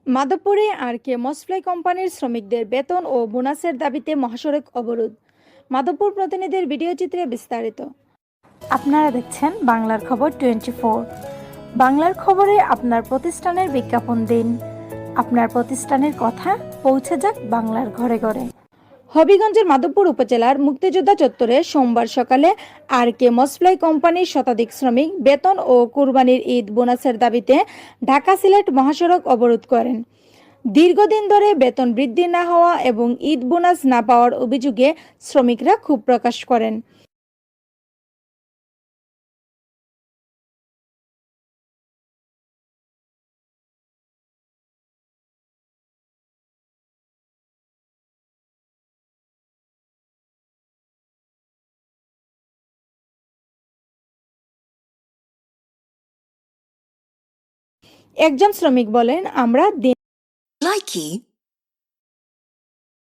মাধবপুরে মসফ্লাই কোম্পানির শ্রমিকদের বেতন ও বোনাসের দাবিতে মহাসড়ক অবরোধ। মাধবপুর প্রতিনিধির ভিডিও চিত্রে বিস্তারিত। আপনারা দেখছেন বাংলার খবর 24। বাংলার খবরে আপনার প্রতিষ্ঠানের বিজ্ঞাপন দিন। আপনার প্রতিষ্ঠানের কথা পৌঁছে যাক বাংলার ঘরে ঘরে। হবিগঞ্জের মাধবপুর উপজেলার মুক্তিযোদ্ধা চত্বরে সোমবার সকালে মসফ্লাই কোম্পানির শতাধিক শ্রমিক বেতন ও কুরবানির ঈদ বোনাসের দাবিতে ঢাকা সিলেট মহাসড়ক অবরোধ করেন। দীর্ঘদিন ধরে বেতন বৃদ্ধি না হওয়া এবং ঈদ বোনাস না পাওয়ার অভিযোগে শ্রমিকরা ক্ষোভ প্রকাশ করেন। একজন শ্রমিক বলেন, আমরা Likey